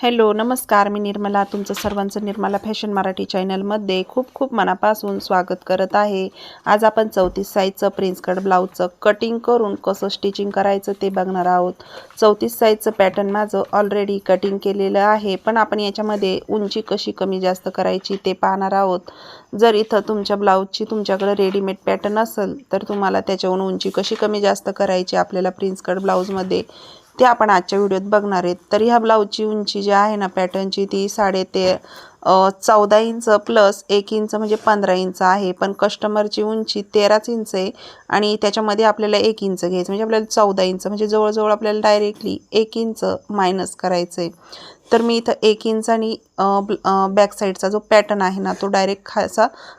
Hello नमस्कार, मी निर्मला तुमचं सर्वांचं निर्मला फॅशन मराठी चॅनलमध्ये खूप खूप मनापासून स्वागत करत आहे। आज आपण 34 साईजचं प्रिन्स कट ब्लाऊजचं कटिंग करून कसं स्टिचिंग करायचं ते बघणार आहोत। 34 साईजचं पॅटर्न माझं ऑलरेडी कटिंग केलेलं आहे, पण आपण याच्यामध्ये उंची कशी कमी जास्त करायची ते पाहणार आहोत। जर इथं तुमच्या ब्लाऊजची तुमच्याकडे रेडीमेड पॅटर्न असेल तर तुम्हाला त्याच्यावरून उंची कशी कमी जास्त करायची आपल्याला प्रिन्स कट ब्लाऊजमध्ये ते आपण आजच्या व्हिडिओत बघणार आहेत। तर ह्या ब्लाऊजची उंची जी आहे ना पॅटर्नची ती 14.5 इंच प्लस 1 इंच म्हणजे 15 इंच आहे, पण कस्टमरची उंची 13 इंच आहे आणि त्याच्यामध्ये आपल्याला 1 इंच घ्यायचं म्हणजे आपल्याला 14 इंच म्हणजे जवळजवळ आपल्याला डायरेक्टली 1 इंच मायनस करायचं आहे। तर मी इथं 1 इंच आणि बॅक साईडचा जो पॅटर्न आहे ना तो डायरेक्ट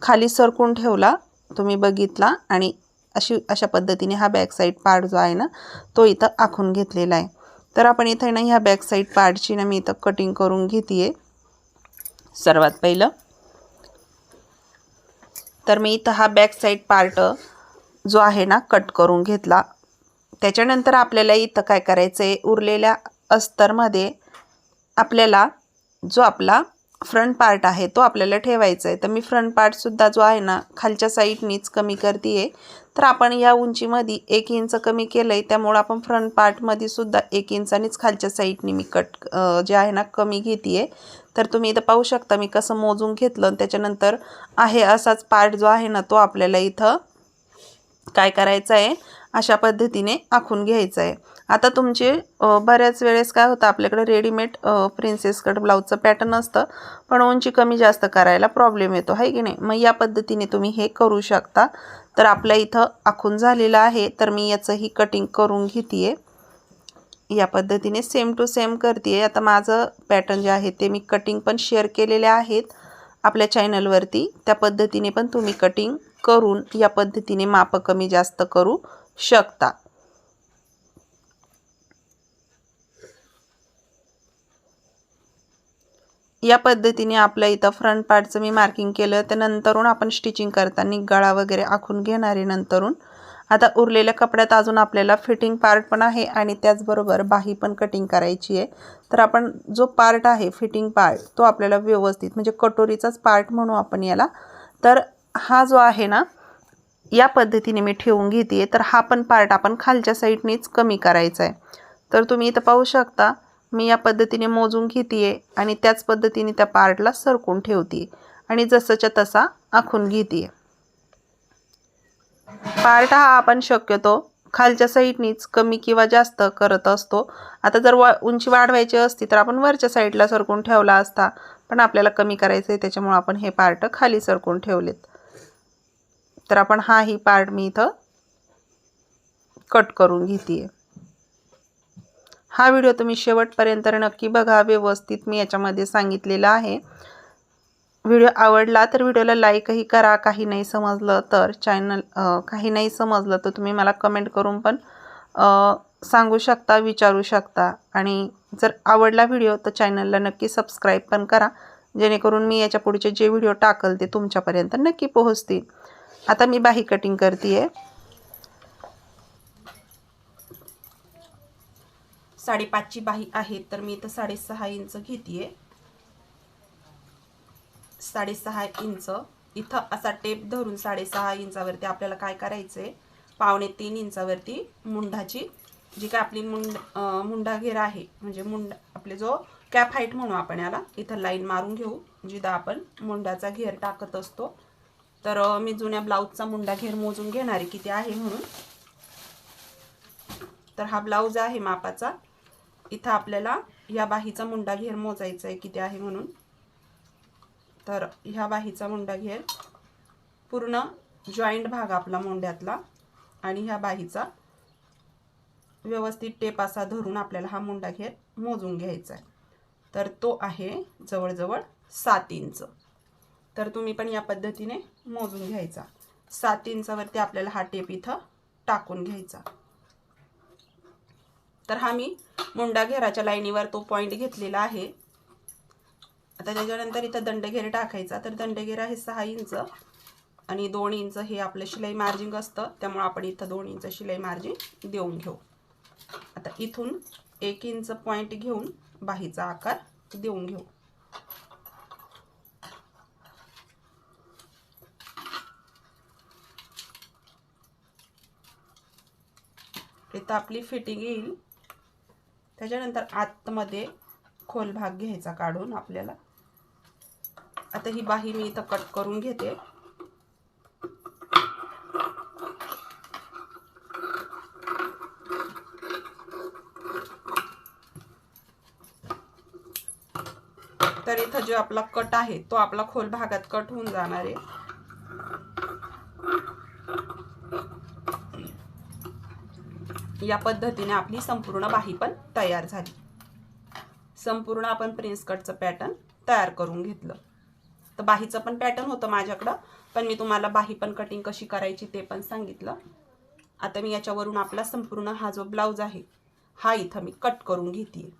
खाली सरकून ठेवला, तुम्ही बघितला, आणि अशा पद्धतीने हा बॅक साईड पार्ट जो आहे ना तो इथं आखून घेतलेला आहे। तर आपण इथं ना ह्या बॅक साईड पार्टची ना मी इथं कटिंग करून घेते। सर्वात पहिलं तर मी इथं हा बॅक साईड पार्ट जो आहे ना कट करून घेतला। त्याच्यानंतर आपल्याला इथं काय करायचं आहे, उरलेल्या अस्तरमध्ये आपल्याला जो आपला फ्रंट पार्ट आहे तो आपल्याला ठेवायचा आहे। तर मी फ्रंट पार्ट सुद्धा जो आहे ना खालच्या साईडनीच कमी करते। तर आपण या उंचीमध्ये 1 इंच कमी केलंय, त्यामुळे आपण फ्रंट पार्टमध्ये सुद्धा 1 इंचानीच खालच्या साईडनी मी कट जे आहे ना कमी घेते। तर तुम्ही इथं पाहू शकता मी कसं मोजून घेतलं। त्याच्यानंतर आहे असाच पार्ट जो आहे ना तो आपल्याला इथं काय करायचं आहे, अशा पद्धतीने आखून घ्यायचं आहे। आता तुमचे बऱ्याच वेळेस काय होतं, आपल्याकडे रेडीमेड प्रिन्सेस कट ब्लाऊजचं पॅटर्न असतं, पण उंची कमी जास्त करायला प्रॉब्लेम येतो आहे की नाही। मग या पद्धतीने तुम्ही हे करू शकता। तर आपल्या इथं आखून झालेलं आहे, तर मी याचंही कटिंग करून घेते। या पद्धतीने सेम टू सेम करते। आता माझं पॅटर्न जे आहे ते मी कटिंग पण शेअर केलेले आहेत आपल्या चॅनलवरती, त्या पद्धतीने पण तुम्ही कटिंग करून या पद्धतीने माप कमी जास्त करू शकता। या पद्धतीने आपल्या इथं फ्रंट पार्टचं मी मार्किंग केलं, त्यानंतरून आपण स्टिचिंग करताना गळा वगैरे आखून घेणार आहे नंतरून। आता उरलेल्या कपड्यात अजून आपल्याला फिटिंग पार्ट पण आहे आणि त्याचबरोबर बाही पण कटिंग करायची आहे। तर आपण जो पार्ट आहे फिटिंग पार्ट तो आपल्याला व्यवस्थित म्हणजे कटोरीचाच पार्ट म्हणू आपण याला। तर हा जो आहे ना या पद्धतीने मी ठेवून घेते। तर हा पण पार्ट आपण खालच्या साईडनीच कमी करायचा आहे। तर तुम्ही इथं पाहू शकता मी या पद्धतीने मोजून घेते आणि त्याच पद्धतीने त्या पार्टला सरकून ठेवते आणि जसंच्या तसा आखून घेते। पार्ट हा आपण शक्यतो खालच्या साईडनीच कमी किंवा जास्त करत असतो। आता जर उंची वाढवायची असती तर आपण वरच्या साईडला सरकून ठेवला असता, पण आपल्याला कमी करायचं आहे त्याच्यामुळे आपण हे पार्ट खाली सरकून ठेवलेत। तर आपण हाही पार्ट मी इथं कट करून घेते। हा व्हिडिओ तुम्ही शेवटपर्यंत नक्की बघा, व्यवस्थित मी याच्यामध्ये सांगितलेलं आहे। व्हिडिओ आवडला तर व्हिडिओला लाईकही करा, काही नाही समजलं तर तुम्ही मला कमेंट करून पण सांगू शकता, विचारू शकता। आणि जर आवडला व्हिडिओ तर चॅनलला नक्की सबस्क्राईब पण करा, जेणेकरून मी याच्या पुढचे जे व्हिडिओ टाकल ते तुमच्यापर्यंत नक्की पोहोचतील। आता मी बाही कटिंग करते। 5.5ची बाही आहे, तर मी इथं 6.5 इंच घेते। 6.5 इंच इथं असा टेप धरून 6.5 इंचावरती आपल्याला काय करायचंय, 2.25 इंचावरती मुंडाची जी काय आपली मुंडा घेर आहे म्हणजे आपले जो कॅप हाईट म्हणू आपण याला, इथं लाईन मारून घेऊ जिथं आपण मुंडाचा घेर टाकत असतो। तर मी जुन्या ब्लाऊजचा मुंडा घेर मोजून घेणार आहे किती आहे म्हणून। तर हा ब्लाऊज आहे मापाचा, इथं आपल्याला या बाहीचा मुंडा घेर मोजायचा आहे किती आहे म्हणून। तर ह्या बाहीचा मुंडा घेर पूर्ण जॉईंट भाग आपला मुंड्यातला आणि ह्या बाहीचा व्यवस्थित टेप असा धरून आपल्याला हा मुंडा घेर मोजून घ्यायचा आहे। तर तो आहे जवळजवळ 7 इंच। तर तुम्ही पण या पद्धतीने मोजून घ्यायचा। 7 इंचावरती आपल्याला हा टेप इथं टाकून घ्यायचा। तर हा मी मुंडा घेराच्या लाईनीवर तो पॉइंट घेतलेला आहे। आता त्याच्यानंतर इथं दंडघेर टाकायचा। तर दंडघेर आहे 6 इंच आणि 2 इंच हे आपलं शिलाई मार्जिंग असतं, त्यामुळे आपण इथं 2 इंच शिलाई मार्जिंग देऊन घेऊ। आता इथून 1 इंच पॉइंट घेऊन बाहीचा आकार देऊन घेऊ. इथं आपली फिटिंग येईल. त्याच्यानंतर आतमध्ये खोल भाग घ्यायचा काढून आपल्याला. आता ही बाही मी इथं कट करून घेते. तर इथं जो आपला कट आहे तो आपला खोल भागात कट होऊन जाणार आहे. या पद्धतीने आपली संपूर्ण बाही पण तयार झाली. संपूर्ण आपण प्रिन्स कटचं पॅटर्न तयार करून घेतलं. तर बाहीचं पण पॅटर्न होतं माझ्याकडं, पण मी तुम्हाला बाही पण कटिंग कशी करायची ते पण सांगितलं. आता मी याच्यावरून आपला संपूर्ण हा जो ब्लाऊज आहे हा इथं मी कट करून घेते.